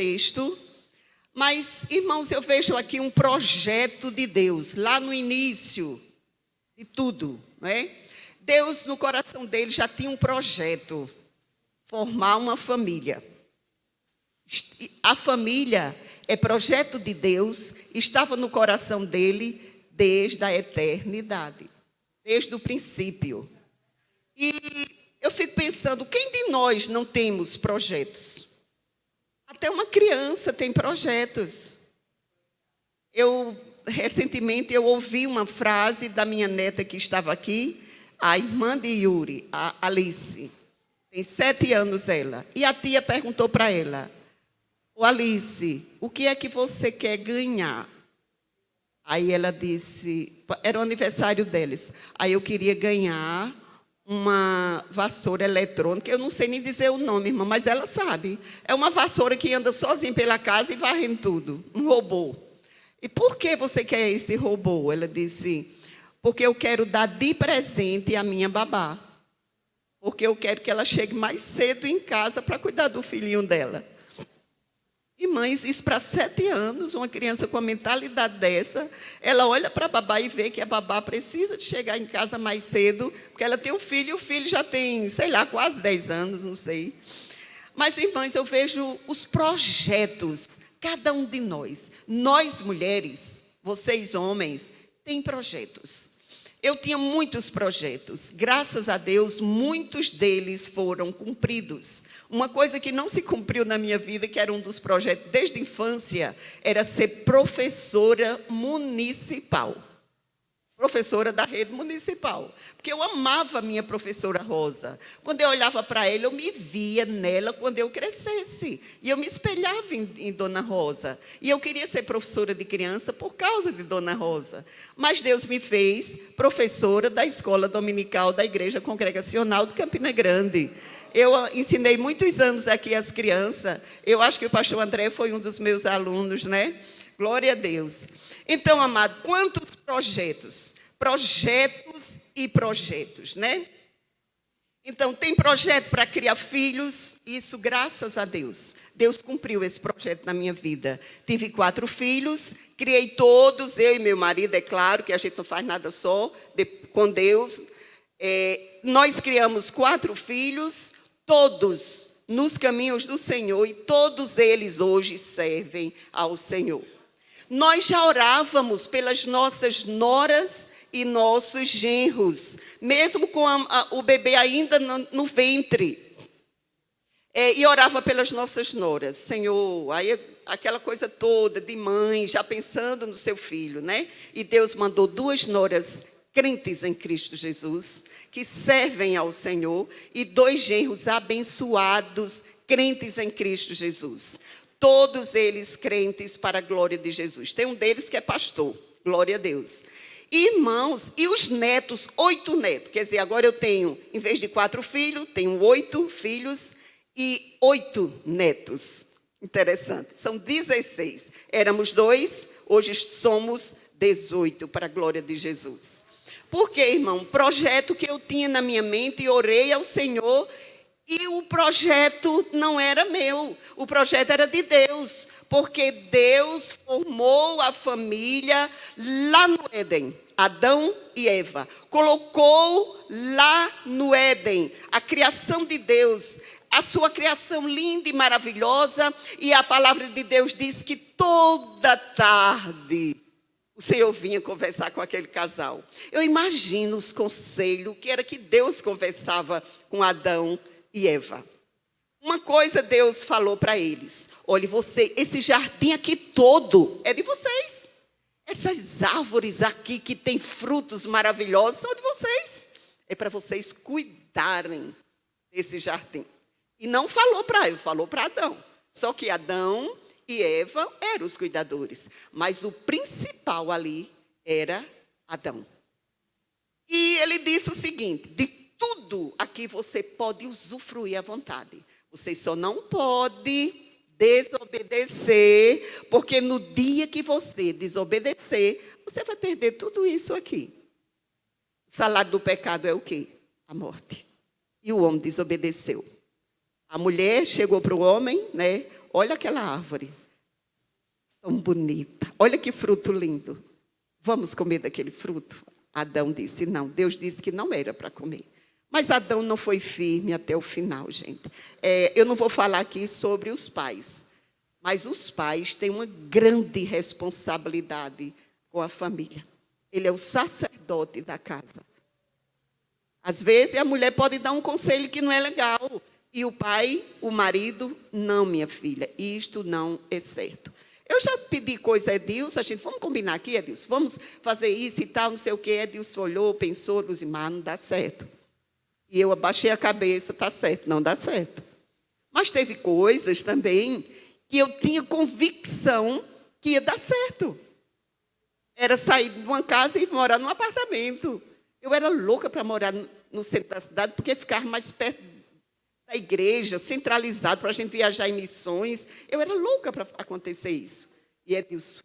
texto, mas, irmãos, eu vejo aqui um projeto de Deus, lá no início de tudo, não é? Deus, no coração dele, já tinha um projeto, formar uma família. A família é projeto de Deus, estava no coração dele desde a eternidade, desde o princípio. E eu fico pensando, quem de nós não temos projetos? Até uma criança tem projetos. Recentemente, eu ouvi uma frase da minha neta que estava aqui, a irmã de Yuri, a Alice. Tem 7 anos ela. E a tia perguntou para ela, ô Alice, o que é que você quer ganhar? Aí ela disse, era o aniversário deles. Aí eu queria ganhar uma vassoura eletrônica, eu não sei nem dizer o nome, irmã, mas ela sabe. É uma vassoura que anda sozinha pela casa e varrendo tudo, um robô. E por que você quer esse robô? Ela disse, porque eu quero dar de presente à minha babá. Porque eu quero que ela chegue mais cedo em casa para cuidar do filhinho dela. E mães, isso para 7 anos, uma criança com a mentalidade dessa, ela olha para a babá e vê que a babá precisa de chegar em casa mais cedo, porque ela tem um filho e o filho já tem, sei lá, quase 10 anos, não sei. Mas, irmãs, eu vejo os projetos, cada um de nós mulheres, vocês homens, têm projetos. Eu tinha muitos projetos, graças a Deus, muitos deles foram cumpridos. Uma coisa que não se cumpriu na minha vida, que era um dos projetos desde a infância, era ser professora municipal. Professora da rede municipal. Porque eu amava a minha professora Rosa. Quando eu olhava para ela, eu me via nela quando eu crescesse. E eu me espelhava em Dona Rosa. E eu queria ser professora de criança por causa de Dona Rosa. Mas Deus me fez professora da escola dominical da Igreja Congregacional de Campina Grande. Eu ensinei muitos anos aqui as crianças. Eu acho que o pastor André foi um dos meus alunos, né? Glória a Deus. Então, amado, quantos projetos? Projetos e projetos, né? Então, tem projeto para criar filhos, isso graças a Deus. Deus cumpriu esse projeto na minha vida. Tive 4 filhos, criei todos, eu e meu marido, é claro que a gente não faz nada só, com Deus. Nós criamos 4 filhos, todos nos caminhos do Senhor, e todos eles hoje servem ao Senhor. Nós já orávamos pelas nossas noras e nossos genros, mesmo com o bebê ainda no ventre. E orava pelas nossas noras. Senhor, aí aquela coisa toda de mãe, já pensando no seu filho, né? E Deus mandou 2 noras crentes em Cristo Jesus, que servem ao Senhor, e 2 genros abençoados, crentes em Cristo Jesus. Todos eles crentes para a glória de Jesus. Tem um deles que é pastor, glória a Deus. Irmãos, e os netos, 8 netos. Quer dizer, agora eu tenho, em vez de 4 filhos, tenho 8 filhos e 8 netos. Interessante, são 16. Éramos 2, hoje somos 18, para a glória de Jesus. Por quê, irmão? Projeto que eu tinha na minha mente e orei ao Senhor. E o projeto não era meu, o projeto era de Deus, porque Deus formou a família lá no Éden, Adão e Eva. Colocou lá no Éden a criação de Deus, a sua criação linda e maravilhosa, e a palavra de Deus diz que toda tarde o Senhor vinha conversar com aquele casal. Eu imagino os conselhos, que era que Deus conversava com Adão e Eva. Uma coisa Deus falou para eles: olhe, esse jardim aqui todo é de vocês. Essas árvores aqui que têm frutos maravilhosos são de vocês. É para vocês cuidarem desse jardim. E não falou para Eva, falou para Adão. Só que Adão e Eva eram os cuidadores. Mas o principal ali era Adão. E ele disse o seguinte: de tudo aqui você pode usufruir à vontade. Você só não pode desobedecer, porque no dia que você desobedecer, você vai perder tudo isso aqui. O salário do pecado é o quê? A morte. E o homem desobedeceu. A mulher chegou para o homem, né? olha aquela árvore, tão bonita, olha que fruto lindo. Vamos comer daquele fruto? Adão disse não. Deus disse que não era para comer. Mas Adão não foi firme até o final, gente. Eu não vou falar aqui sobre os pais, mas os pais têm uma grande responsabilidade com a família. Ele é o sacerdote da casa. Às vezes a mulher pode dar um conselho que não é legal. E o pai, o marido, não, minha filha, isto não é certo. Eu já pedi coisa a Edilson, a gente, vamos combinar aqui, Edilson, vamos fazer isso e tal, não sei o quê. Edilson olhou, pensou, Luzimar, não dá certo. E eu abaixei a cabeça, está certo, não dá certo. Mas teve coisas também que eu tinha convicção que ia dar certo. Era sair de uma casa e morar num apartamento. Eu era louca para morar no centro da cidade, porque ficava mais perto da igreja, centralizado, para a gente viajar em missões. Eu era louca para acontecer isso. E Edilson,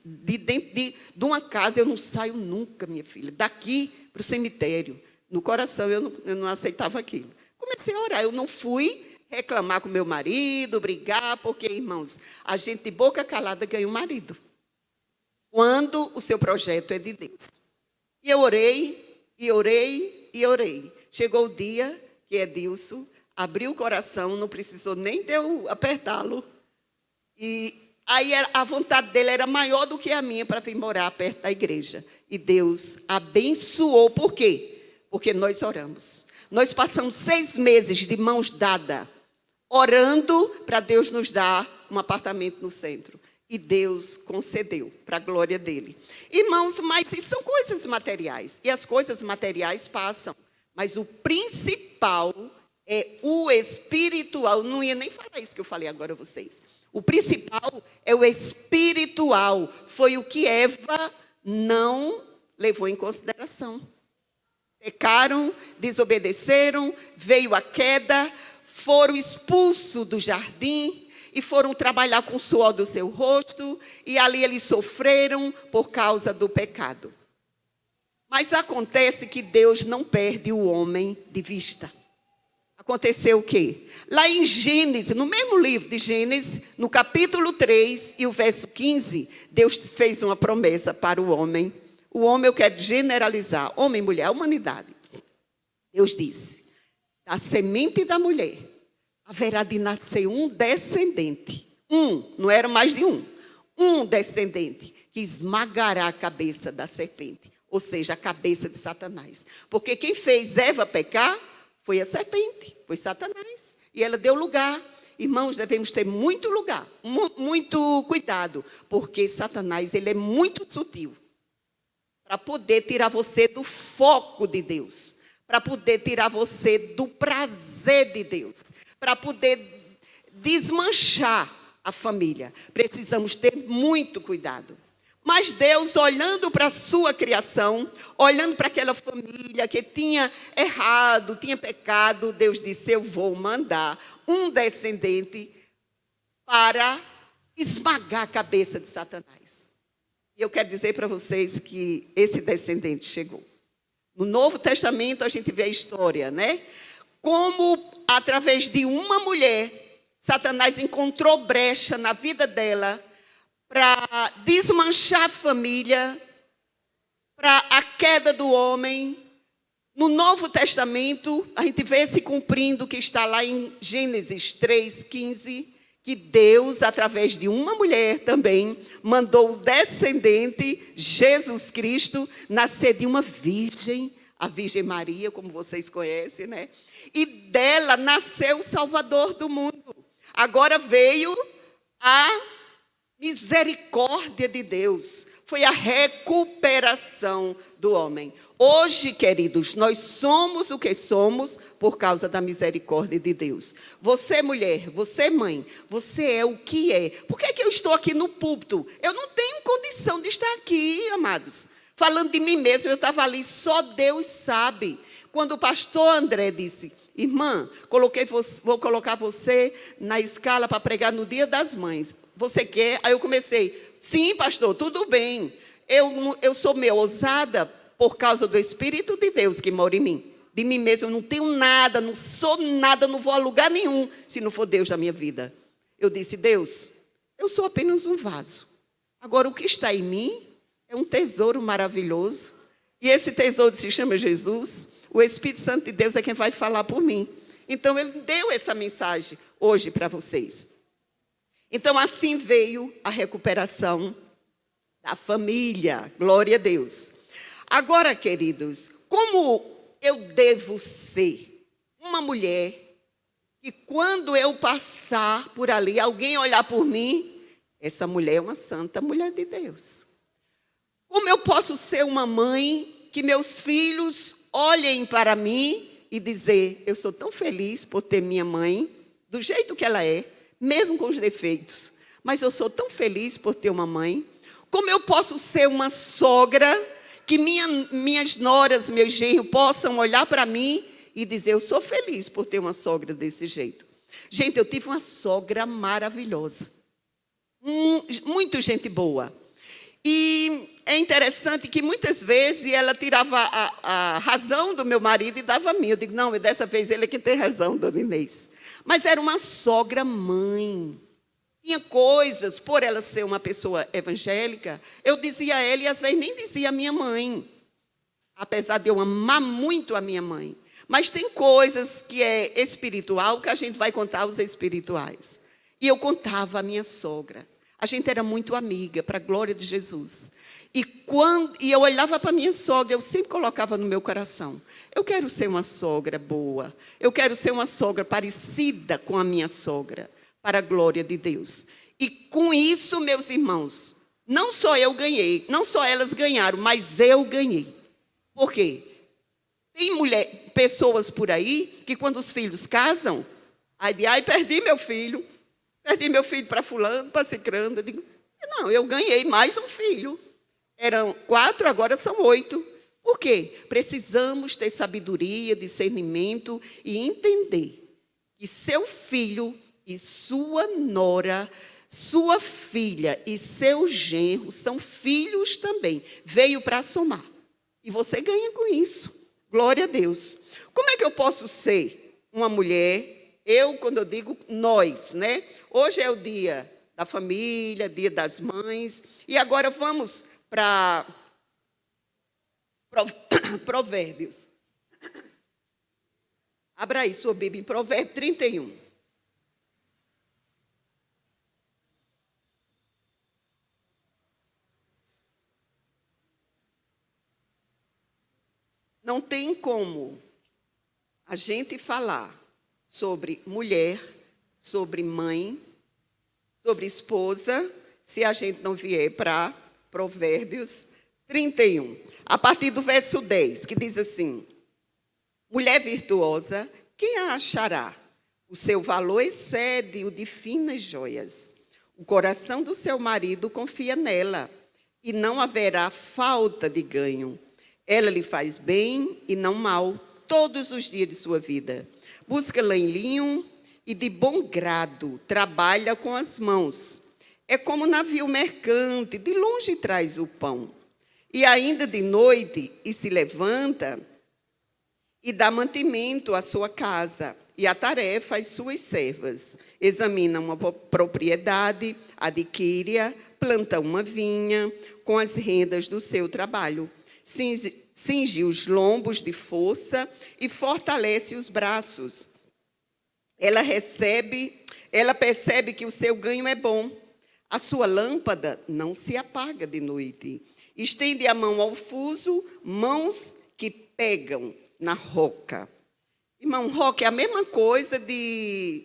de dentro de uma casa eu não saio nunca, minha filha. Daqui para o cemitério. No coração eu não aceitava aquilo. Comecei a orar, eu não fui reclamar com meu marido, brigar, porque, irmãos, a gente de boca calada ganha um marido. Quando o seu projeto é de Deus. E eu orei, e orei, e orei. Chegou o dia que Edilson abriu o coração, não precisou nem de eu apertá-lo. E aí a vontade dele era maior do que a minha para vir morar perto da igreja. E Deus abençoou. Por quê? Porque nós oramos. Nós passamos 6 meses de mãos dadas, orando para Deus nos dar um apartamento no centro. E Deus concedeu, para a glória dele. Irmãos, mas isso são coisas materiais. E as coisas materiais passam. Mas o principal é o espiritual. Não ia nem falar isso que eu falei agora a vocês. O principal é o espiritual. Foi o que Eva não levou em consideração. Pecaram, desobedeceram, veio a queda, foram expulsos do jardim e foram trabalhar com o suor do seu rosto, e ali eles sofreram por causa do pecado. Mas acontece que Deus não perde o homem de vista. Aconteceu o quê? Lá em Gênesis, no mesmo livro de Gênesis, no capítulo 3 e o verso 15, Deus fez uma promessa para o homem. O homem eu quero generalizar, homem e mulher, a humanidade. Deus disse, da semente da mulher haverá de nascer um descendente. Não era mais de um. Um descendente que esmagará a cabeça da serpente. Ou seja, a cabeça de Satanás. Porque quem fez Eva pecar foi a serpente, foi Satanás. E ela deu lugar. Irmãos, devemos ter muito lugar, muito cuidado. Porque Satanás, ele é muito sutil. Para poder tirar você do foco de Deus. Para poder tirar você do prazer de Deus. Para poder desmanchar a família. Precisamos ter muito cuidado. Mas Deus, olhando para a sua criação, olhando para aquela família que tinha errado, tinha pecado, Deus disse, eu vou mandar um descendente para esmagar a cabeça de Satanás. E eu quero dizer para vocês que esse descendente chegou. No Novo Testamento a gente vê a história, né? Como através de uma mulher, Satanás encontrou brecha na vida dela para desmanchar a família, para a queda do homem. No Novo Testamento, a gente vê se cumprindo o que está lá em Gênesis 3:15, que Deus, através de uma mulher também, mandou o descendente, Jesus Cristo, nascer de uma virgem, a Virgem Maria, como vocês conhecem, né? E dela nasceu o Salvador do mundo. Agora veio a misericórdia de Deus. Foi a recuperação do homem. Hoje, queridos, nós somos o que somos por causa da misericórdia de Deus. Você, mulher, você, mãe, você é o que é. Por que eu estou aqui no púlpito? Eu não tenho condição de estar aqui, amados. Falando de mim mesmo, eu estava ali, só Deus sabe. Quando o pastor André disse, irmã, vou colocar você na escala para pregar no Dia das Mães. Você quer? Aí eu comecei, sim, pastor, tudo bem. Eu sou meio ousada por causa do Espírito de Deus que mora em mim. De mim mesmo eu não tenho nada, não sou nada, não vou a lugar nenhum se não for Deus na minha vida. Eu disse: Deus, eu sou apenas um vaso. Agora, o que está em mim é um tesouro maravilhoso. E esse tesouro se chama Jesus. O Espírito Santo de Deus é quem vai falar por mim. Então, ele deu essa mensagem hoje para vocês. Então, assim veio a recuperação da família. Glória a Deus. Agora, queridos, como eu devo ser uma mulher que quando eu passar por ali, alguém olhar por mim, essa mulher é uma santa mulher de Deus. Como eu posso ser uma mãe que meus filhos olhem para mim e dizer: eu sou tão feliz por ter minha mãe, do jeito que ela é, mesmo com os defeitos, mas eu sou tão feliz por ter uma mãe. Como eu posso ser uma sogra que minhas noras, meus genros possam olhar para mim e dizer: eu sou feliz por ter uma sogra desse jeito. Gente, eu tive uma sogra maravilhosa. Muito gente boa. E é interessante que muitas vezes ela tirava a razão do meu marido e dava a mim. Eu digo: não, dessa vez ele é que tem razão, dona Inês. Mas era uma sogra mãe. Tinha coisas, por ela ser uma pessoa evangélica, eu dizia a ela e às vezes nem dizia a minha mãe. Apesar de eu amar muito a minha mãe. Mas tem coisas que é espiritual que a gente vai contar aos espirituais. E eu contava a minha sogra. A gente era muito amiga, para a glória de Jesus. E eu olhava para a minha sogra, eu sempre colocava no meu coração: eu quero ser uma sogra boa. Eu quero ser uma sogra parecida com a minha sogra, para a glória de Deus. E com isso, meus irmãos, não só eu ganhei, não só elas ganharam, mas eu ganhei. Por quê? Tem pessoas por aí que quando os filhos casam, perdi meu filho para fulano, para cicrano. Eu digo: não, eu ganhei mais um filho. Eram 4, agora são 8. Por quê? Precisamos ter sabedoria, discernimento e entender que seu filho e sua nora, sua filha e seu genro são filhos também. Veio para somar. E você ganha com isso. Glória a Deus. Como é que eu posso ser uma mulher? Quando eu digo nós, né? Hoje é o dia da família, dia das mães. E agora vamos para Provérbios. Abra aí sua Bíblia em Provérbios 31. Não tem como a gente falar sobre mulher, sobre mãe, sobre esposa, se a gente não vier para Provérbios 31. A partir do verso 10, que diz assim: mulher virtuosa, quem a achará? O seu valor excede o de finas joias. O coração do seu marido confia nela, e não haverá falta de ganho. Ela lhe faz bem e não mal, todos os dias de sua vida. Busca lã e linho e de bom grado trabalha com as mãos. É como navio mercante, de longe traz o pão. E ainda de noite e se levanta e dá mantimento à sua casa e a tarefa às suas servas. Examina uma propriedade, adquire-a, planta uma vinha com as rendas do seu trabalho. Cinge os lombos de força e fortalece os braços. Ela percebe que o seu ganho é bom. A sua lâmpada não se apaga de noite. Estende a mão ao fuso, mãos que pegam na roca. Irmão, roca é a mesma coisa de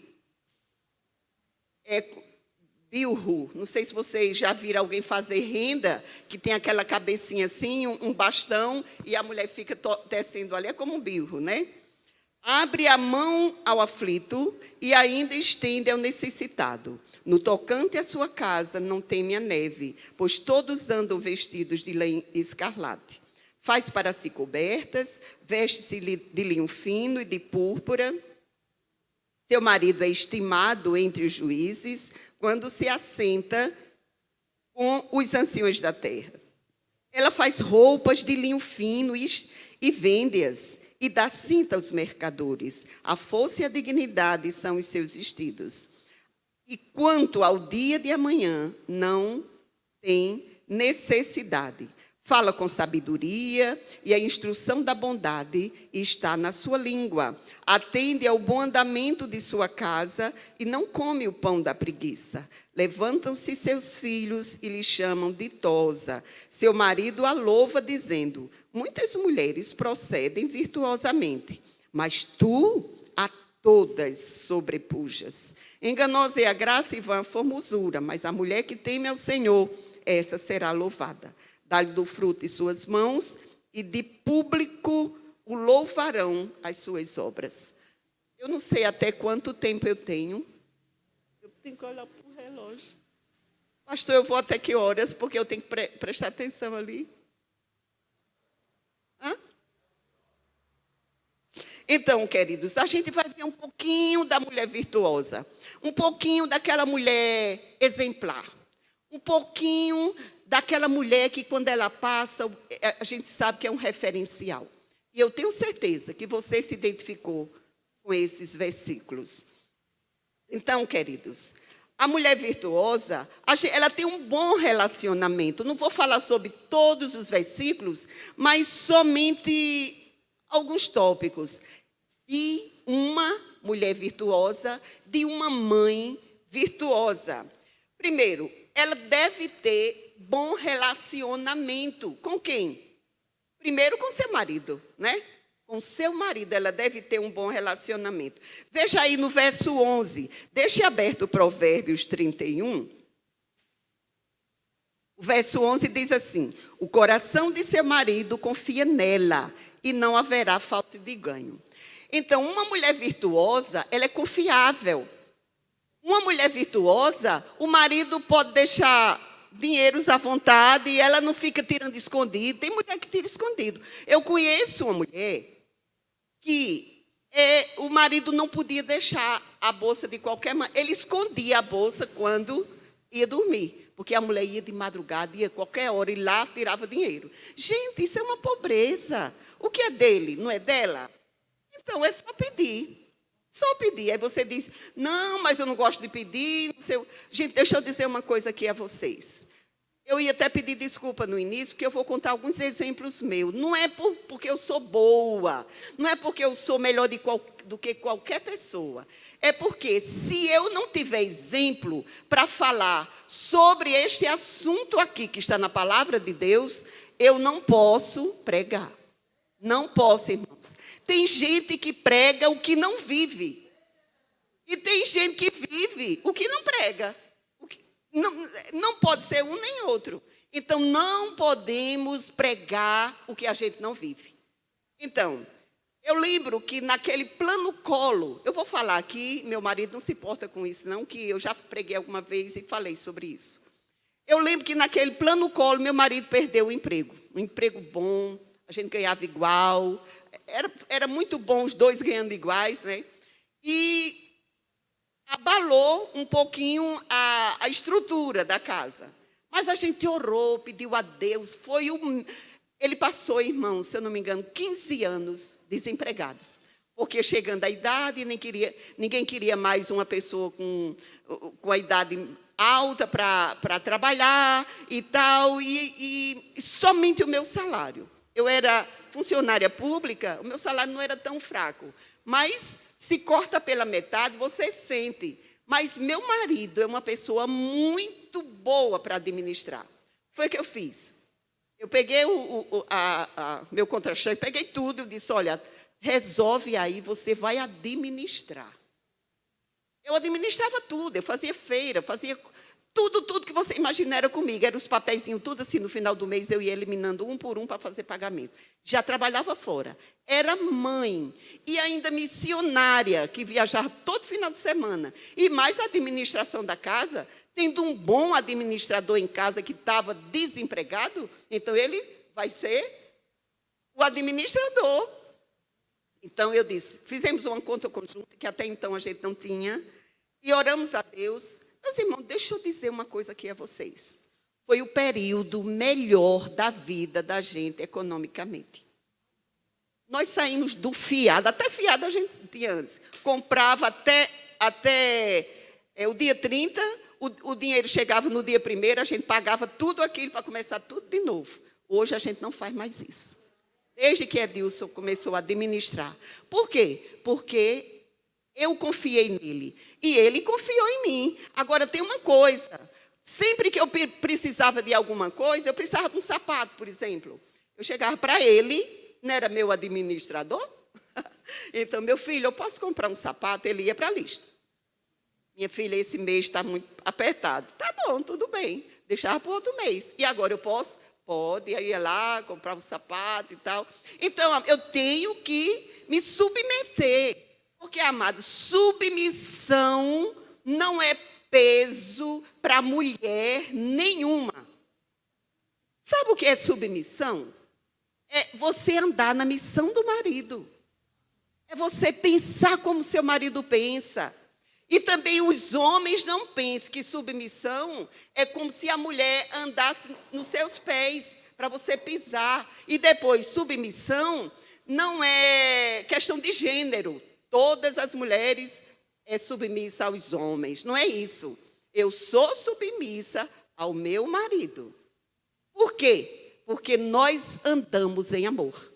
bilro. Não sei se vocês já viram alguém fazer renda, que tem aquela cabecinha assim, um bastão, e a mulher fica tecendo ali. É como um bilro, né? Abre a mão ao aflito e ainda estende ao necessitado. No tocante à sua casa, não teme a neve, pois todos andam vestidos de lã escarlate. Faz para si cobertas, veste-se de linho fino e de púrpura. Seu marido é estimado entre os juízes, quando se assenta com os anciões da terra. Ela faz roupas de linho fino e vende-as, e dá cinta aos mercadores. A força e a dignidade são os seus vestidos. E quanto ao dia de amanhã, não tem necessidade. Fala com sabedoria, e a instrução da bondade está na sua língua. Atende ao bom andamento de sua casa e não come o pão da preguiça. Levantam-se seus filhos e lhe chamam ditosa. Seu marido a louva, dizendo: muitas mulheres procedem virtuosamente, mas tu a todas sobrepujas. Enganosa é a graça e vã a formosura, mas a mulher que teme ao Senhor, essa será louvada. Dá-lhe do fruto de suas mãos, e de público o louvarão as suas obras. Eu não sei até quanto tempo eu tenho. Eu tenho que olhar para o relógio. Pastor, eu vou até que horas? Porque eu tenho que prestar atenção ali. Hã? Então, queridos, a gente vai ver um pouquinho da mulher virtuosa. Um pouquinho daquela mulher exemplar. Um pouquinho daquela mulher que, quando ela passa, a gente sabe que é um referencial. E eu tenho certeza que você se identificou com esses versículos. Então, queridos, a mulher virtuosa, ela tem um bom relacionamento. Não vou falar sobre todos os versículos, mas somente alguns tópicos. De uma mulher virtuosa, de uma mãe virtuosa. Primeiro, ela deve ter bom relacionamento. Com quem? Primeiro com seu marido, né? Com seu marido, ela deve ter um bom relacionamento. Veja aí no verso 11. Deixe aberto o Provérbios 31. O verso 11 diz assim: o coração de seu marido confia nela, e não haverá falta de ganho. Então, uma mulher virtuosa, ela é confiável. Uma mulher virtuosa, o marido pode deixar dinheiros à vontade e ela não fica tirando escondido. Tem mulher que tira escondido. Eu conheço uma mulher que o marido não podia deixar a bolsa de qualquer maneira. Ele escondia a bolsa quando ia dormir, porque a mulher ia de madrugada, ia qualquer hora e lá tirava dinheiro. Gente, isso é uma pobreza. O que é dele, não é dela? Então, é só pedir. Só pedir. Aí você diz: não, mas eu não gosto de pedir. Não sei. Gente, deixa eu dizer uma coisa aqui a vocês. Eu ia até pedir desculpa no início, porque eu vou contar alguns exemplos meus. Não é porque eu sou boa, não é porque eu sou melhor do que qualquer pessoa. É porque, se eu não tiver exemplo para falar sobre este assunto aqui, que está na palavra de Deus, eu não posso pregar. Não posso, irmãos. Tem gente que prega o que não vive. E tem gente que vive o que não prega. Não pode ser um nem outro. Então, não podemos pregar o que a gente não vive. Então, eu lembro que naquele plano colo, eu vou falar aqui, meu marido não se importa com isso não, que eu já preguei alguma vez e falei sobre isso. Eu lembro que naquele plano colo, meu marido perdeu o emprego. Um emprego bom, a gente ganhava igual, era muito bom os dois ganhando iguais, né? E abalou um pouquinho a estrutura da casa. Mas a gente orou, pediu a Deus. Ele passou, irmão, se eu não me engano, 15 anos desempregados. Porque chegando à idade, ninguém queria mais uma pessoa com a idade alta para trabalhar e tal. E somente o meu salário. Eu era funcionária pública, o meu salário não era tão fraco. Mas se corta pela metade, você sente. Mas meu marido é uma pessoa muito boa para administrar. Foi o que eu fiz. Eu peguei meu contra-cheque, peguei tudo e disse: olha, resolve aí, você vai administrar. Eu administrava tudo, eu fazia feira, fazia tudo que você imaginar era comigo. Eram os papeizinhos, tudo assim, no final do mês eu ia eliminando um por um para fazer pagamento. Já trabalhava fora. Era mãe e ainda missionária, que viajava todo final de semana. E mais a administração da casa, tendo um bom administrador em casa que estava desempregado, então ele vai ser o administrador. Então eu disse, fizemos uma conta conjunta, que até então a gente não tinha, e oramos a Deus. Meus irmãos, deixa eu dizer uma coisa aqui a vocês. Foi o período melhor da vida da gente economicamente. Nós saímos do fiado, até fiado a gente tinha antes. Comprava até O dia 30, o dinheiro chegava no dia 1º, a gente pagava tudo aquilo para começar tudo de novo. Hoje a gente não faz mais isso. Desde que Edilson começou a administrar. Por quê? Porque eu confiei nele e ele confiou em mim. Agora, tem uma coisa. Sempre que eu precisava de alguma coisa, eu precisava de um sapato, por exemplo. Eu chegava para ele, não era meu administrador? Então, meu filho, eu posso comprar um sapato? Ele ia para a lista. Minha filha, esse mês está muito apertado. Tá bom, tudo bem. Deixava para outro mês. E agora eu posso? Pode. Aí ia lá, comprava um sapato e tal. Então, eu tenho que me submeter. Porque, amado, submissão não é peso para mulher nenhuma. Sabe o que é submissão? É você andar na missão do marido. É você pensar como seu marido pensa. E também os homens não pensam que submissão é como se a mulher andasse nos seus pés para você pisar. E depois, submissão não é questão de gênero. Todas as mulheres é submissa aos homens. Não é isso. Eu sou submissa ao meu marido. Por quê? Porque nós andamos em amor.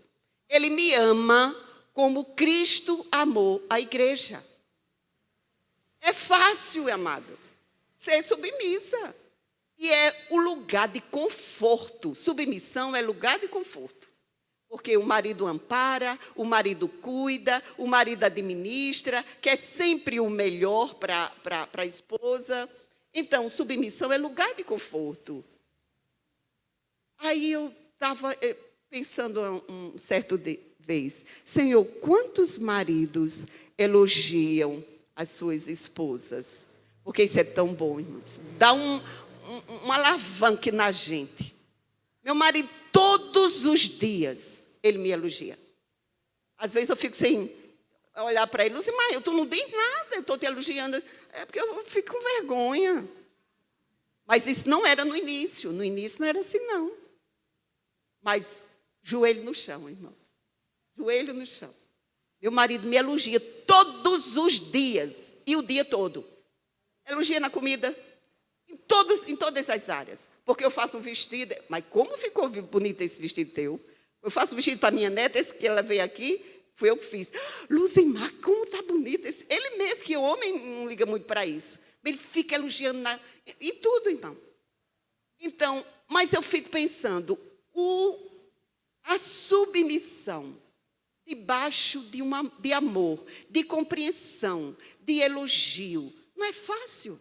Ele me ama como Cristo amou a igreja. É fácil, amado, ser submissa. E é o lugar de conforto. Submissão é lugar de conforto. Porque o marido ampara, o marido cuida, o marido administra, quer sempre o melhor para a esposa. Então, submissão é lugar de conforto. Aí eu estava pensando um certo vez, Senhor, quantos maridos elogiam as suas esposas? Porque isso é tão bom, irmãos. Dá uma alavanca na gente. Meu marido, todos os dias, ele me elogia. Às vezes eu fico sem olhar para ele, Luzimar, eu não dei nada, eu estou te elogiando. É porque eu fico com vergonha. Mas isso não era no início não era assim, não. Mas joelho no chão, irmãos. Joelho no chão. Meu marido me elogia todos os dias e o dia todo. Elogia na comida, em todas as áreas. Porque eu faço um vestido. Mas como ficou bonito esse vestido teu? Eu faço um vestido para minha neta, esse que ela veio aqui, foi eu que fiz. Luzimar, como está bonito esse. Ele mesmo, que o homem não liga muito para isso. Ele fica elogiando em tudo, irmão. Então, mas eu fico pensando, a submissão debaixo de amor, de compreensão, de elogio, não é fácil.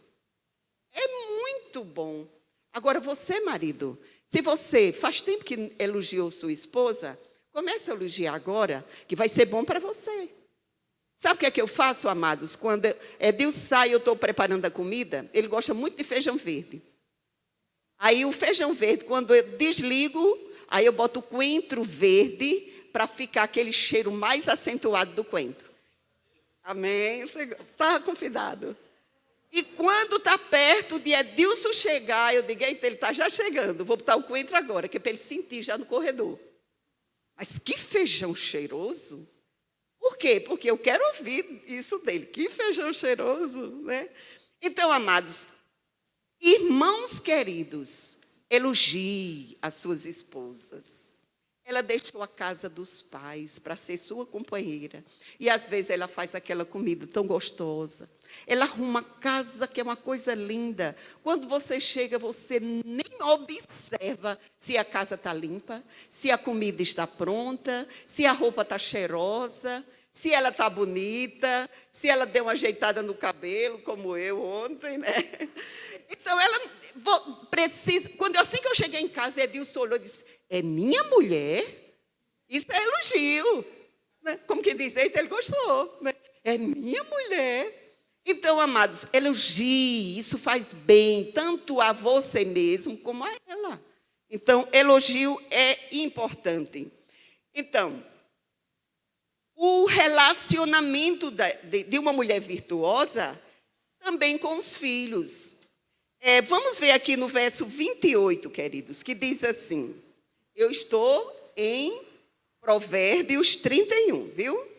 É muito bom. Agora, você, marido, se você faz tempo que elogiou sua esposa, comece a elogiar agora, que vai ser bom para você. Sabe o que é que eu faço, amados? Quando Deus sai, eu estou preparando a comida, ele gosta muito de feijão verde. Aí o feijão verde, quando eu desligo, aí eu boto o coentro verde para ficar aquele cheiro mais acentuado do coentro. Amém? Você está convidado. E quando está perto de Edilson chegar, eu digo, eita, ele está já chegando, vou botar o coentro agora, que é para ele sentir já no corredor. Mas que feijão cheiroso! Por quê? Porque eu quero ouvir isso dele. Que feijão cheiroso, né? Então, amados, irmãos queridos, elogie as suas esposas. Ela deixou a casa dos pais para ser sua companheira. E, às vezes, ela faz aquela comida tão gostosa. Ela arruma a casa, que é uma coisa linda. Quando você chega, você nem observa se a casa está limpa, se a comida está pronta, se a roupa está cheirosa, se ela está bonita, se ela deu uma ajeitada no cabelo, como eu ontem, né? Então, ela precisa... Assim que eu cheguei em casa, Edilson olhou e disse, é minha mulher? Isso é elogio. Né? Como que diz? Eita, ele gostou. Né? É minha mulher. Então, amados, elogie. Isso faz bem, tanto a você mesmo, como a ela. Então, elogio é importante. Então, o relacionamento de uma mulher virtuosa também com os filhos. Vamos ver aqui no verso 28, queridos, que diz assim, eu estou em Provérbios 31, viu?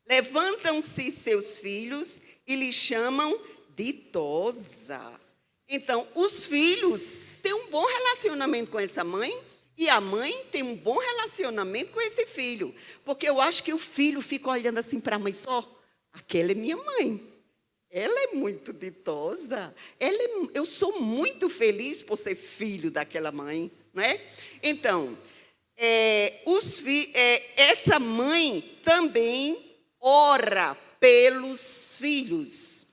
Levantam-se seus filhos e lhe chamam ditosa. Então, os filhos têm um bom relacionamento com essa mãe e a mãe tem um bom relacionamento com esse filho. Porque eu acho que o filho fica olhando assim para a mãe só. Aquela é minha mãe. Ela é muito ditosa. Eu sou muito feliz por ser filho daquela mãe, não é? Então, essa mãe também ora pelos filhos.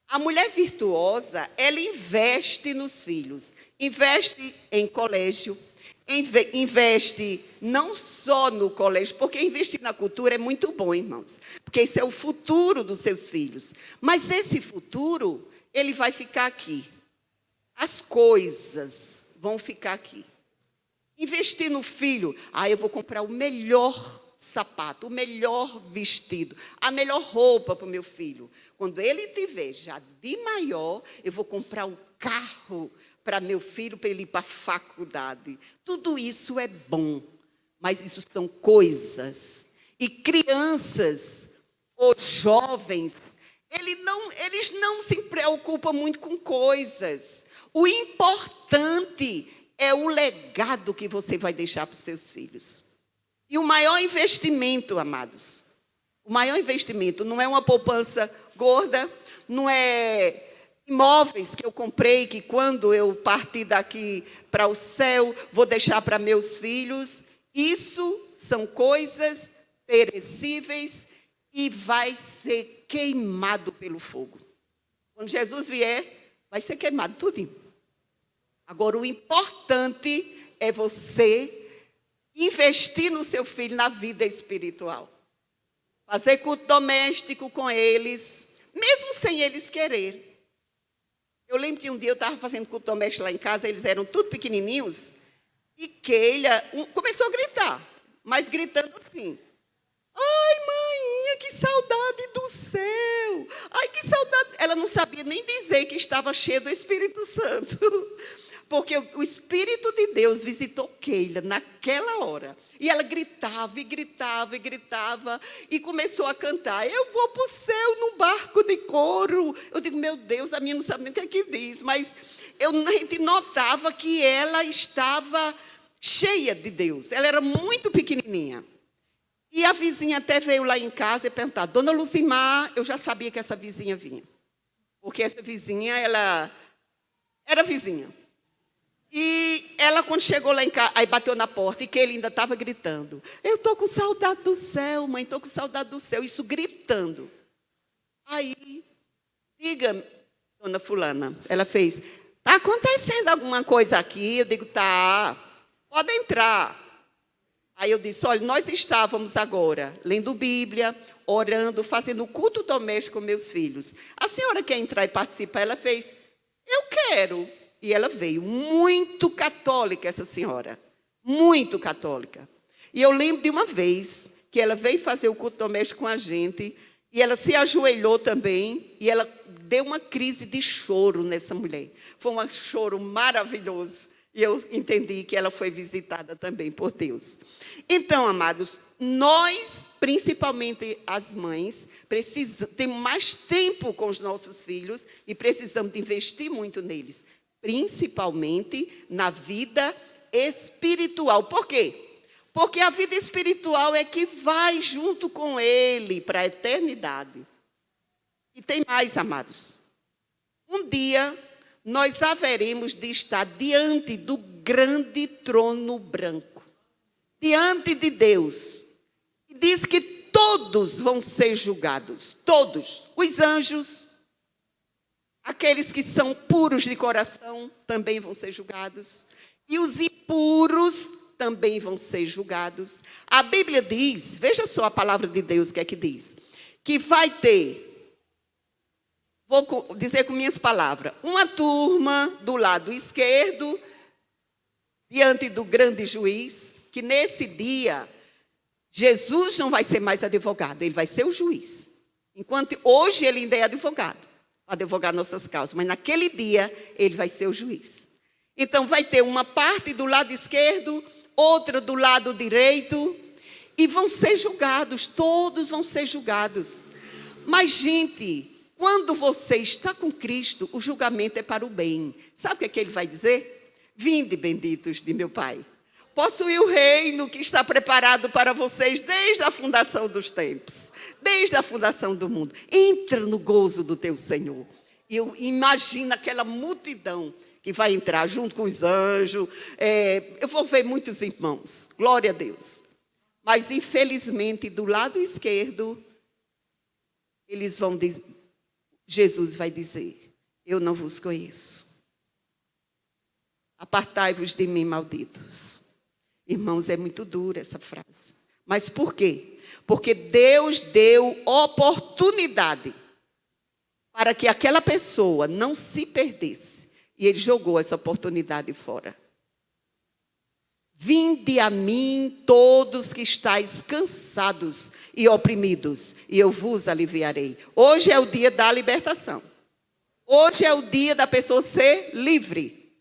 A mulher virtuosa, ela investe nos filhos. Investe em colégio. Investe não só no colégio, porque investir na cultura é muito bom, irmãos. Porque esse é o futuro dos seus filhos. Mas esse futuro, ele vai ficar aqui. As coisas vão ficar aqui. Investir no filho. Eu vou comprar o melhor sapato, o melhor vestido, a melhor roupa para o meu filho. Quando ele tiver já de maior, eu vou comprar um carro para meu filho, para ele ir para a faculdade. Tudo isso é bom, mas isso são coisas. E crianças ou jovens, eles não se preocupam muito com coisas. O importante é o legado que você vai deixar para os seus filhos. E o maior investimento, amados, o maior investimento não é uma poupança gorda, não é imóveis que eu comprei, que quando eu partir daqui para o céu, vou deixar para meus filhos. Isso são coisas perecíveis e vai ser queimado pelo fogo. Quando Jesus vier, vai ser queimado tudinho. Agora, o importante é você investir no seu filho na vida espiritual. Fazer culto doméstico com eles, mesmo sem eles quererem. Eu lembro que um dia eu estava fazendo culto doméstico lá em casa, eles eram tudo pequenininhos, e Keila começou a gritar, mas gritando assim: ai, mãinha, que saudade do céu! Ai, que saudade! Ela não sabia nem dizer que estava cheia do Espírito Santo. Porque o Espírito de Deus visitou Keila naquela hora. E ela gritava, e gritava, e gritava. E começou a cantar: eu vou para o céu num barco de couro. Eu digo, meu Deus, a minha não sabe nem o que é que diz. Mas a gente notava que ela estava cheia de Deus. Ela era muito pequenininha. E a vizinha até veio lá em casa e perguntar: Dona Luzimar, eu já sabia que essa vizinha vinha. Porque essa vizinha, ela era vizinha. E ela, quando chegou lá em casa, aí bateu na porta, e que ele ainda estava gritando: eu estou com saudade do céu, mãe, estou com saudade do céu. Isso gritando. Aí, diga, dona fulana, ela fez: está acontecendo alguma coisa aqui? Eu digo: tá, pode entrar. Aí eu disse: olha, nós estávamos agora lendo Bíblia, orando, fazendo culto doméstico com meus filhos. A senhora quer entrar e participar? Ela fez: eu quero. E ela veio, muito católica essa senhora, muito católica. E eu lembro de uma vez que ela veio fazer o culto doméstico com a gente, e ela se ajoelhou também, e ela deu uma crise de choro nessa mulher. Foi um choro maravilhoso, e eu entendi que ela foi visitada também por Deus. Então, amados, nós, principalmente as mães, temos mais tempo com os nossos filhos e precisamos de investir muito neles. Principalmente na vida espiritual. Por quê? Porque a vida espiritual é que vai junto com ele para a eternidade. E tem mais, amados. Um dia, nós haveremos de estar diante do grande trono branco. Diante de Deus. E diz que todos vão ser julgados. Todos. Os anjos. Aqueles que são puros de coração também vão ser julgados. E os impuros também vão ser julgados. A Bíblia diz, veja só a palavra de Deus, o que é que diz? Que vai ter, vou dizer com minhas palavras, uma turma do lado esquerdo, diante do grande juiz, que nesse dia, Jesus não vai ser mais advogado, ele vai ser o juiz. Enquanto hoje ele ainda é advogado. Para advogar nossas causas, mas naquele dia ele vai ser o juiz. Então vai ter uma parte do lado esquerdo, outra do lado direito, e vão ser julgados, todos vão ser julgados. Mas, gente, Quando você está com Cristo, o julgamento é para o bem. Sabe o que é que ele vai dizer? Vinde, benditos de meu Pai. Possuir o reino que está preparado para vocês desde a fundação dos tempos, desde a fundação do mundo. Entra no gozo do teu Senhor. E eu imagino aquela multidão que vai entrar junto com os anjos. Eu vou ver muitos irmãos, glória a Deus. Mas, infelizmente, do lado esquerdo, eles vão dizer, Jesus vai dizer, eu não vos conheço. Apartai-vos de mim, malditos. Irmãos, é muito dura essa frase. Mas por quê? Porque Deus deu oportunidade para que aquela pessoa não se perdesse. E Ele jogou essa oportunidade fora. Vinde a mim todos que estáis cansados e oprimidos, e eu vos aliviarei. Hoje é o dia da libertação. Hoje é o dia da pessoa ser livre.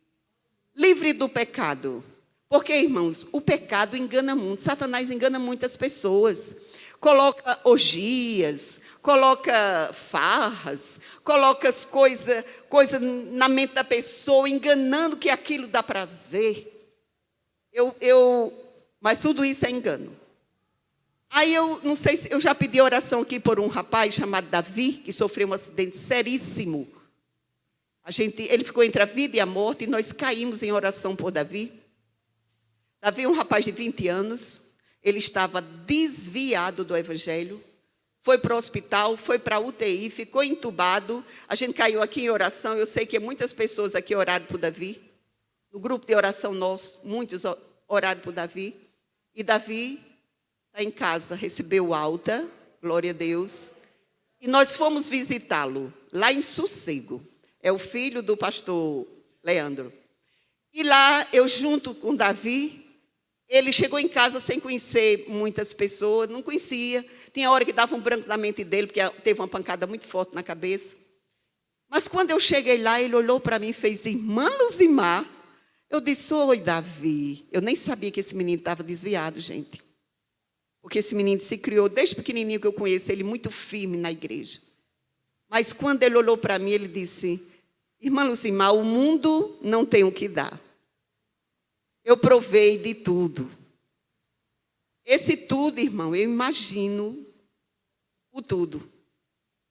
Livre do pecado. Porque, irmãos, o pecado engana muito. Satanás engana muitas pessoas. Coloca orgias, coloca farras, coloca as coisas na mente da pessoa, enganando que aquilo dá prazer. Mas tudo isso é engano. Aí eu não sei se eu já pedi oração aqui por um rapaz chamado Davi, que sofreu um acidente seríssimo. Ele ficou entre a vida e a morte, e nós caímos em oração por Davi. Davi é um rapaz de 20 anos, ele estava desviado do evangelho, foi para o hospital, foi para a UTI, ficou entubado. A gente caiu aqui em oração, eu sei que muitas pessoas aqui oraram por Davi. No grupo de oração nosso, muitos oraram por Davi. E Davi está em casa, recebeu alta, glória a Deus. E nós fomos visitá-lo, lá em Sossego. É o filho do pastor Leandro. E lá, eu junto com Davi, ele chegou em casa sem conhecer muitas pessoas, não conhecia. Tinha hora que dava um branco na mente dele, porque teve uma pancada muito forte na cabeça. Mas quando eu cheguei lá, ele olhou para mim e fez, irmã Luzimar. Eu disse, oi, Davi. Eu nem sabia que esse menino estava desviado, gente. Porque esse menino se criou, desde pequenininho que eu conheço ele, muito firme na igreja. Mas quando ele olhou para mim, ele disse, irmã Luzimar, o mundo não tem o que dar. Eu provei de tudo. Esse tudo, irmão, eu imagino o tudo.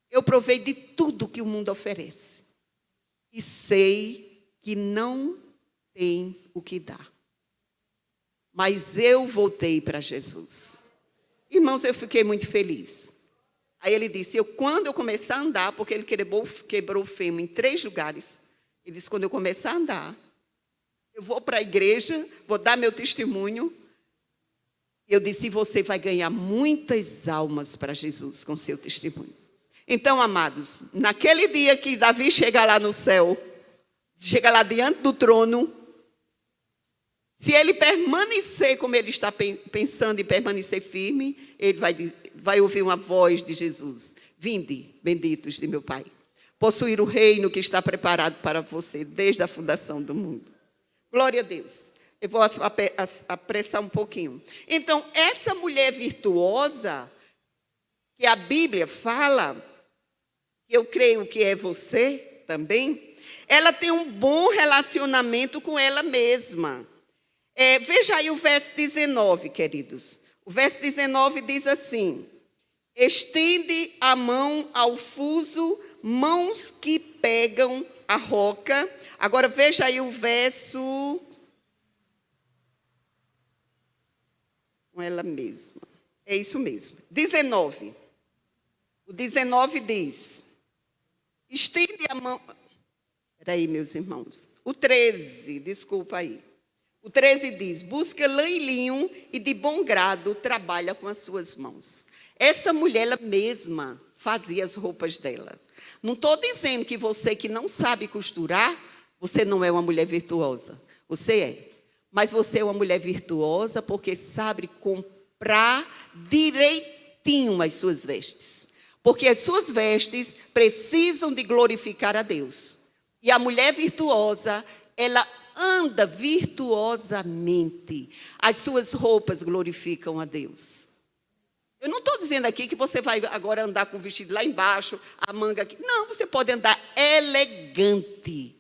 Eu provei de tudo que o mundo oferece. E sei que não tem o que dar. Mas eu voltei para Jesus. Irmãos, eu fiquei muito feliz. Aí ele disse, quando eu começar a andar, porque ele quebrou o fêmur em 3 lugares. Ele disse, quando eu começar a andar, eu vou para a igreja, vou dar meu testemunho. Eu disse, você vai ganhar muitas almas para Jesus com seu testemunho. Então, amados, naquele dia que Davi chega lá no céu, chega lá diante do trono, se ele permanecer como ele está pensando e permanecer firme, ele vai ouvir uma voz de Jesus. Vinde, benditos de meu Pai, possuir o reino que está preparado para você desde a fundação do mundo. Glória a Deus. Eu vou apressar um pouquinho. Então, essa mulher virtuosa, que a Bíblia fala, que eu creio que é você também, ela tem um bom relacionamento com ela mesma. Veja aí o verso 19, queridos. O verso 19 diz assim, estende a mão ao fuso, mãos que pegam a roca. Agora veja aí o verso com ela mesma. É isso mesmo. 19. O 19 diz, estende a mão... Espera aí, meus irmãos. O 13, desculpa aí. O 13 diz, busca lã e linho e de bom grado trabalha com as suas mãos. Essa mulher ela mesma fazia as roupas dela. Não estou dizendo que você que não sabe costurar, você não é uma mulher virtuosa. Você é. Mas você é uma mulher virtuosa porque sabe comprar direitinho as suas vestes. Porque as suas vestes precisam de glorificar a Deus. E a mulher virtuosa, ela anda virtuosamente. As suas roupas glorificam a Deus. Eu não estou dizendo aqui que você vai agora andar com o vestido lá embaixo, a manga aqui. Não, você pode andar elegante,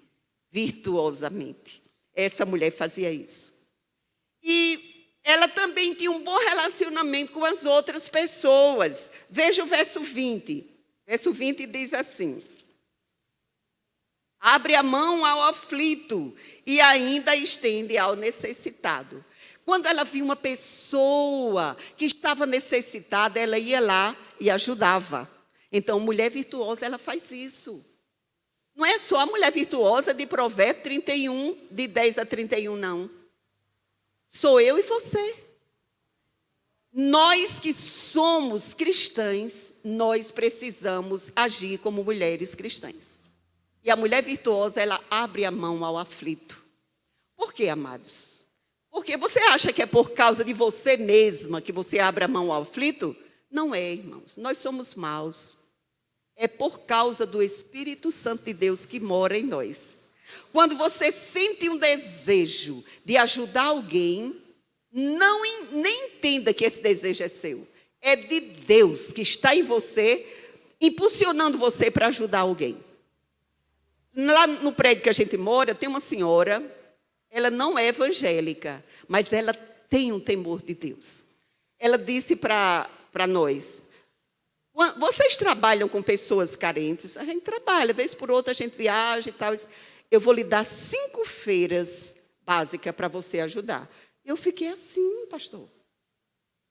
virtuosamente. Essa mulher fazia isso. E ela também tinha um bom relacionamento com as outras pessoas. Veja o verso 20. Verso 20 diz assim: abre a mão ao aflito e ainda estende ao necessitado. Quando ela via uma pessoa que estava necessitada, ela ia lá e ajudava. Então, mulher virtuosa, ela faz isso. Não é só a mulher virtuosa de Provérbios 31, de 10 a 31, não. Sou eu e você. Nós que somos cristãs, nós precisamos agir como mulheres cristãs. E a mulher virtuosa, ela abre a mão ao aflito. Por quê, amados? Porque você acha que é por causa de você mesma que você abre a mão ao aflito? Não é, irmãos. Nós somos maus. É por causa do Espírito Santo de Deus que mora em nós. Quando você sente um desejo de ajudar alguém, nem entenda que esse desejo é seu. É de Deus que está em você, impulsionando você para ajudar alguém. Lá no prédio que a gente mora, tem uma senhora, ela não é evangélica, mas ela tem um temor de Deus. Ela disse para nós: vocês trabalham com pessoas carentes? A gente trabalha, vez por outra a gente viaja e tal. Eu vou lhe dar 5 feiras básicas para você ajudar. Eu fiquei assim, pastor.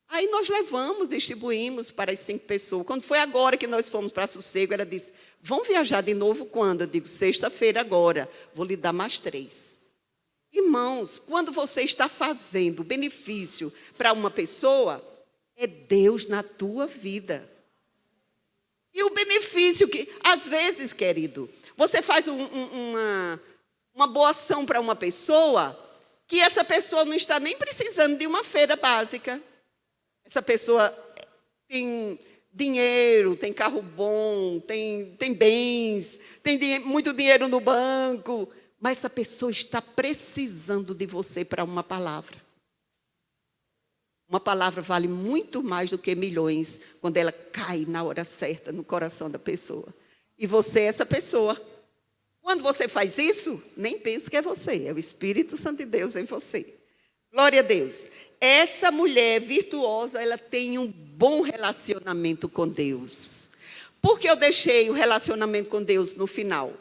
Aí nós levamos, distribuímos para as 5 pessoas. Quando foi agora que nós fomos para Sossego, ela disse: vão viajar de novo quando? Eu digo: sexta-feira agora, vou lhe dar mais 3. Irmãos, quando você está fazendo benefício para uma pessoa, é Deus na tua vida. E o benefício que, às vezes, querido, você faz uma boa ação para uma pessoa, que essa pessoa não está nem precisando de uma feira básica. Essa pessoa tem dinheiro, tem carro bom, tem bens, tem muito dinheiro no banco, mas essa pessoa está precisando de você para uma palavra. Uma palavra vale muito mais do que milhões quando ela cai na hora certa no coração da pessoa. E você é essa pessoa. Quando você faz isso, nem pense que é você, é o Espírito Santo de Deus em você. Glória a Deus. Essa mulher virtuosa, ela tem um bom relacionamento com Deus. Por que eu deixei o relacionamento com Deus no final?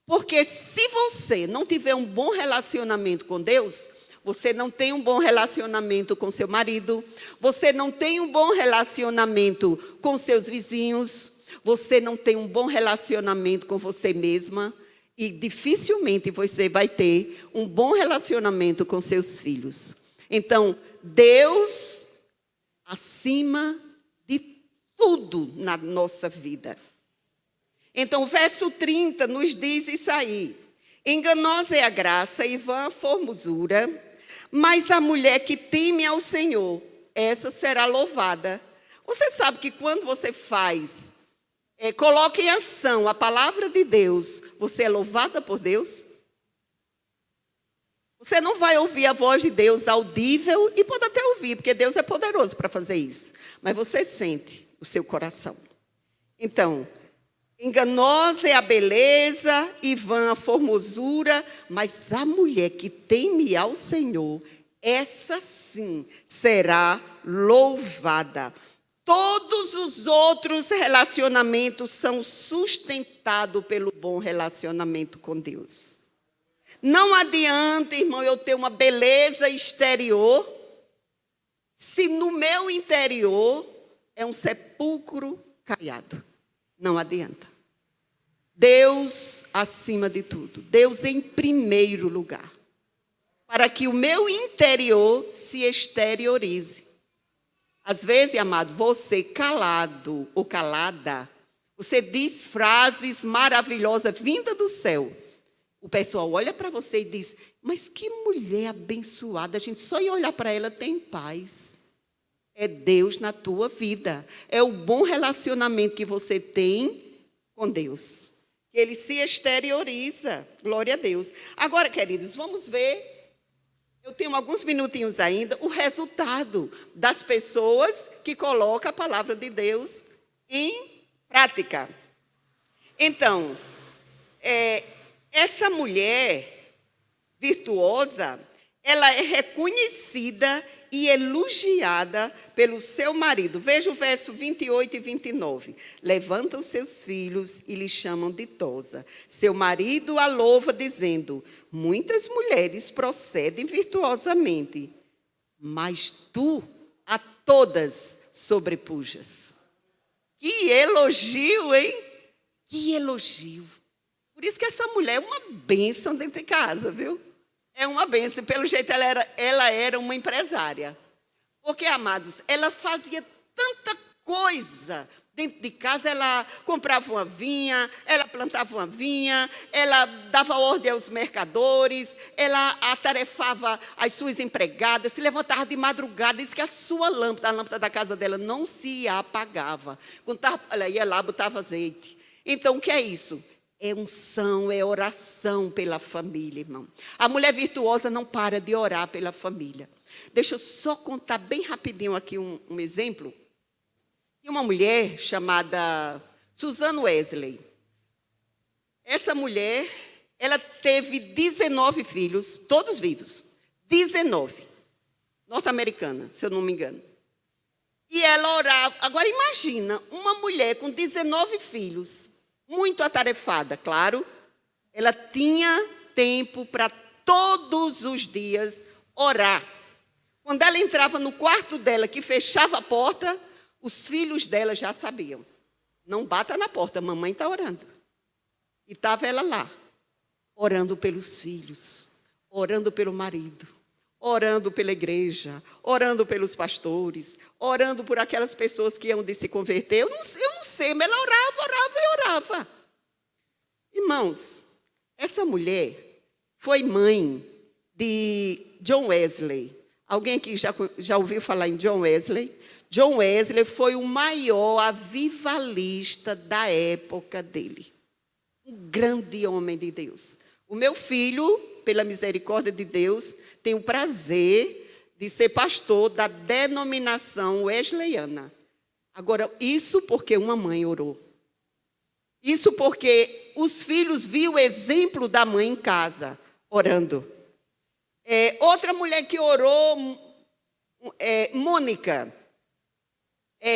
Porque se você não tiver um bom relacionamento com Deus, você não tem um bom relacionamento com seu marido, você não tem um bom relacionamento com seus vizinhos, você não tem um bom relacionamento com você mesma e dificilmente você vai ter um bom relacionamento com seus filhos. Então, Deus acima de tudo na nossa vida. Então, o verso 30 nos diz isso aí: enganosa é a graça e vã a formosura, mas a mulher que teme ao Senhor, essa será louvada. Você sabe que quando você faz, coloca em ação a palavra de Deus, você é louvada por Deus? Você não vai ouvir a voz de Deus audível, e pode até ouvir, porque Deus é poderoso para fazer isso. Mas você sente o seu coração. Então, enganosa é a beleza e vã a formosura, mas a mulher que teme ao Senhor, essa sim será louvada. Todos os outros relacionamentos são sustentados pelo bom relacionamento com Deus. Não adianta, irmão, eu ter uma beleza exterior, se no meu interior é um sepulcro caiado. Não adianta. Deus acima de tudo. Deus em primeiro lugar. Para que o meu interior se exteriorize. Às vezes, amado, você calado ou calada, você diz frases maravilhosas vindas do céu. O pessoal olha para você e diz: mas que mulher abençoada, a gente só em olhar para ela tem paz. É Deus na tua vida. É o bom relacionamento que você tem com Deus. Ele se exterioriza. Glória a Deus. Agora, queridos, vamos ver eu tenho alguns minutinhos ainda, o resultado das pessoas que colocam a palavra de Deus em prática. Então, essa mulher virtuosa, ela é reconhecida e elogiada pelo seu marido. Veja o verso 28 e 29. Levanta os seus filhos e lhe chamam ditosa. Seu marido a louva, dizendo: muitas mulheres procedem virtuosamente, mas tu a todas sobrepujas. Que elogio, hein? Que elogio. Por isso que essa mulher é uma bênção dentro de casa, viu? É uma bênção. Pelo jeito, ela era uma empresária. Porque, amados, ela fazia tanta coisa dentro de casa. Ela comprava uma vinha, ela plantava uma vinha, ela dava ordem aos mercadores, ela atarefava as suas empregadas, se levantava de madrugada. Diz que a lâmpada da casa dela não se apagava. Quando ela ia lá, botava azeite. Então, o que é isso? É unção, é oração pela família, irmão. A mulher virtuosa não para de orar pela família. Deixa eu só contar bem rapidinho aqui um exemplo. Tem uma mulher chamada Susan Wesley. Essa mulher, ela teve 19 filhos, todos vivos. 19. Norte-americana, se eu não me engano. E ela orava. Agora imagina, uma mulher com 19 filhos, muito atarefada, claro. Ela tinha tempo para todos os dias orar. Quando ela entrava no quarto dela, que fechava a porta, os filhos dela já sabiam. Não bata na porta, a mamãe está orando. E estava ela lá, orando pelos filhos, orando pelo marido, orando pela igreja, orando pelos pastores, orando por aquelas pessoas que iam de se converter. Eu não sei, mas ela orava. Irmãos, essa mulher foi mãe de John Wesley. Alguém aqui já ouviu falar em John Wesley? John Wesley foi o maior avivalista da época dele. Um grande homem de Deus. O meu filho, pela misericórdia de Deus, tem o prazer de ser pastor da denominação wesleyana. Agora, isso porque uma mãe orou. Isso porque os filhos viram o exemplo da mãe em casa, orando. Outra mulher que orou, Mônica.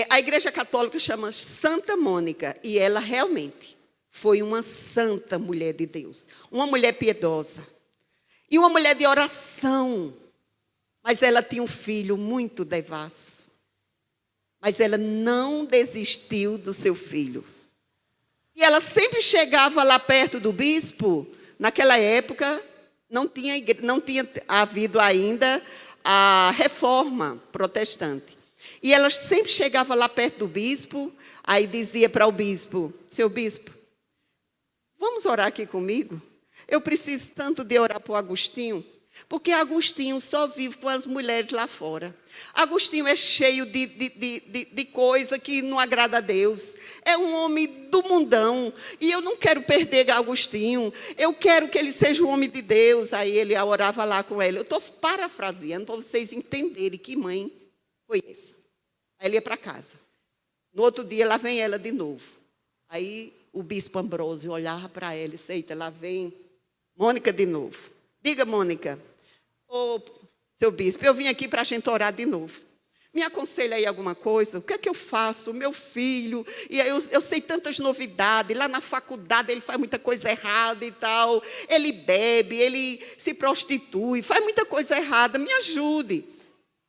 A Igreja Católica chama Santa Mônica. E ela realmente foi uma santa mulher de Deus. Uma mulher piedosa. E uma mulher de oração. Mas ela tinha um filho muito devasso. Mas ela não desistiu do seu filho. E ela sempre chegava lá perto do bispo. Naquela época, não tinha havido ainda a reforma protestante. E ela sempre chegava lá perto do bispo, aí dizia para o bispo: seu bispo, vamos orar aqui comigo? Eu preciso tanto de orar por Agostinho, porque Agostinho só vive com as mulheres lá fora. Agostinho é cheio de coisa que não agrada a Deus. É um homem do mundão. E eu não quero perder Agostinho. Eu quero que ele seja um homem de Deus. Aí ele orava lá com ela. Eu estou parafraseando para vocês entenderem que mãe foi essa. Aí ele ia para casa. No outro dia, lá vem ela de novo. Aí o bispo Ambrósio olhava para ela e disse: eita, lá vem Mônica de novo. Diga, Mônica, seu bispo, eu vim aqui para a gente orar de novo. Me aconselha aí alguma coisa? O que é que eu faço? O meu filho, e eu sei tantas novidades. Lá na faculdade ele faz muita coisa errada e tal. Ele bebe, ele se prostitui, faz muita coisa errada. Me ajude.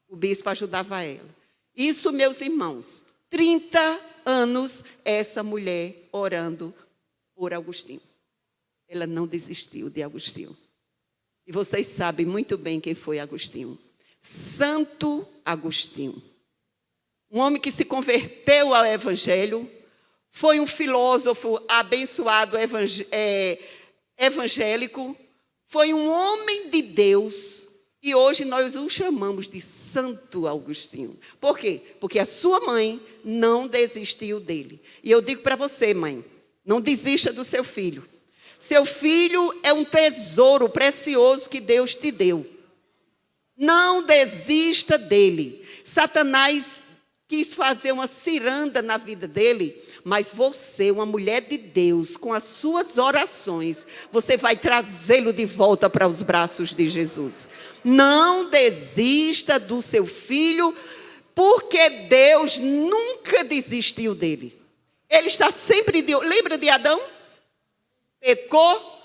O bispo ajudava ela. Isso, meus irmãos, 30 anos essa mulher orando por Agostinho. Ela não desistiu de Agostinho. E vocês sabem muito bem quem foi Agostinho. Santo Agostinho. Um homem que se converteu ao Evangelho, foi um filósofo abençoado evangélico, foi um homem de Deus, e hoje nós o chamamos de Santo Agostinho. Por quê? Porque a sua mãe não desistiu dele. E eu digo para você, mãe, não desista do seu filho. Seu filho é um tesouro precioso que Deus te deu. Não desista dele. Satanás quis fazer uma ciranda na vida dele, mas você, uma mulher de Deus, com as suas orações, você vai trazê-lo de volta para os braços de Jesus. Não desista do seu filho, porque Deus nunca desistiu dele. Ele está sempre de olho. Lembra de Adão? Pecou,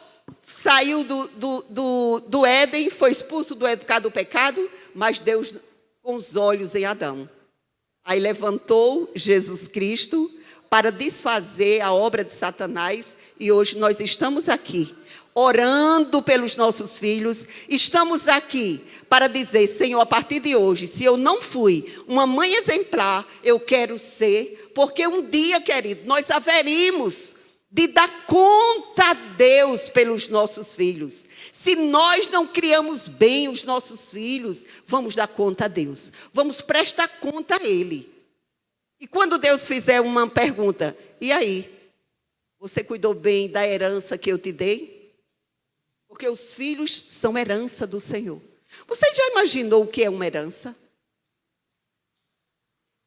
saiu do Éden, foi expulso do Éden por causa do pecado, mas Deus com os olhos em Adão. Aí levantou Jesus Cristo para desfazer a obra de Satanás, e hoje nós estamos aqui, orando pelos nossos filhos, estamos aqui para dizer: Senhor, a partir de hoje, se eu não fui uma mãe exemplar, eu quero ser, porque um dia, querido, nós haveríamos de dar conta a Deus pelos nossos filhos. Se nós não criamos bem os nossos filhos, vamos dar conta a Deus. Vamos prestar conta a Ele. E quando Deus fizer uma pergunta: e aí? Você cuidou bem da herança que eu te dei? Porque os filhos são herança do Senhor. Você já imaginou o que é uma herança?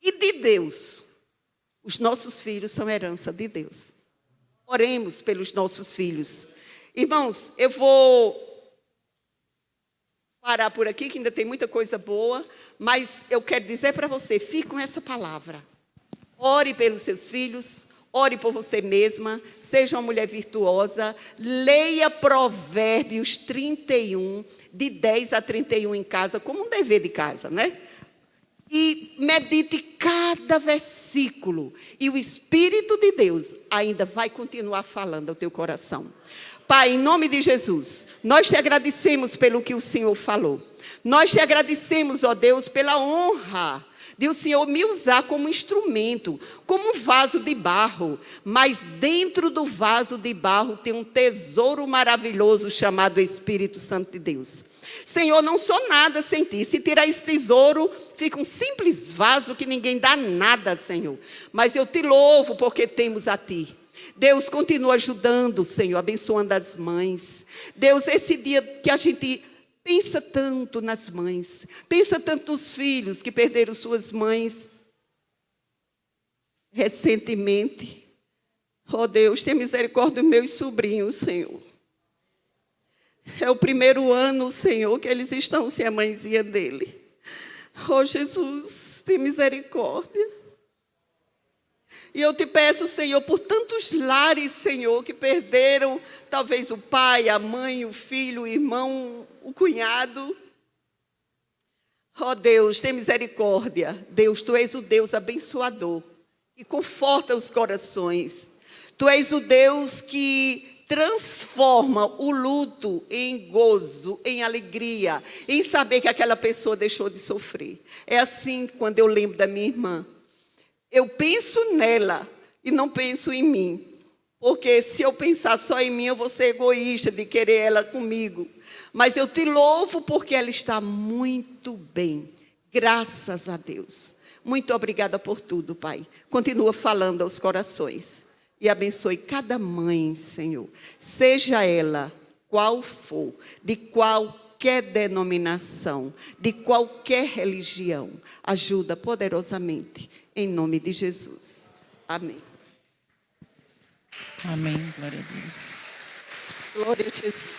E de Deus? Os nossos filhos são herança de Deus. Oremos pelos nossos filhos. Irmãos, eu vou parar por aqui, que ainda tem muita coisa boa, mas eu quero dizer para você, fique com essa palavra. Ore pelos seus filhos, ore por você mesma, seja uma mulher virtuosa, leia Provérbios 31, de 10 a 31 em casa, como um dever de casa, né? E medite cada versículo, e o Espírito de Deus ainda vai continuar falando ao teu coração. Pai, em nome de Jesus, nós te agradecemos pelo que o Senhor falou. Nós te agradecemos, ó Deus, pela honra de o Senhor me usar como instrumento, como um vaso de barro. Mas dentro do vaso de barro tem um tesouro maravilhoso chamado Espírito Santo de Deus. Senhor, não sou nada sem ti. Se tirar esse tesouro, fica um simples vaso que ninguém dá nada, Senhor. Mas eu te louvo porque temos a ti. Deus, continua ajudando, Senhor, abençoando as mães. Deus, esse dia que a gente pensa tanto nas mães, pensa tanto nos filhos que perderam suas mães recentemente. Oh Deus, tenha misericórdia dos meus sobrinhos, Senhor. É o primeiro ano, Senhor, que eles estão sem a mãezinha dele. Oh Jesus, tenha misericórdia. E eu te peço, Senhor, por tantos lares, Senhor, que perderam talvez o pai, a mãe, o filho, o irmão, o cunhado. Oh Deus, tem misericórdia. Deus, Tu és o Deus abençoador e conforta os corações. Tu és o Deus que transforma o luto em gozo, em alegria, em saber que aquela pessoa deixou de sofrer. É assim quando eu lembro da minha irmã. Eu penso nela e não penso em mim. Porque se eu pensar só em mim, eu vou ser egoísta de querer ela comigo. Mas eu te louvo porque ela está muito bem. Graças a Deus. Muito obrigada por tudo, Pai. Continua falando aos corações. E abençoe cada mãe, Senhor. Seja ela qual for, de qualquer denominação, de qualquer religião. Ajuda poderosamente. Em nome de Jesus. Amém. Amém. Glória a Deus. Glória a Jesus.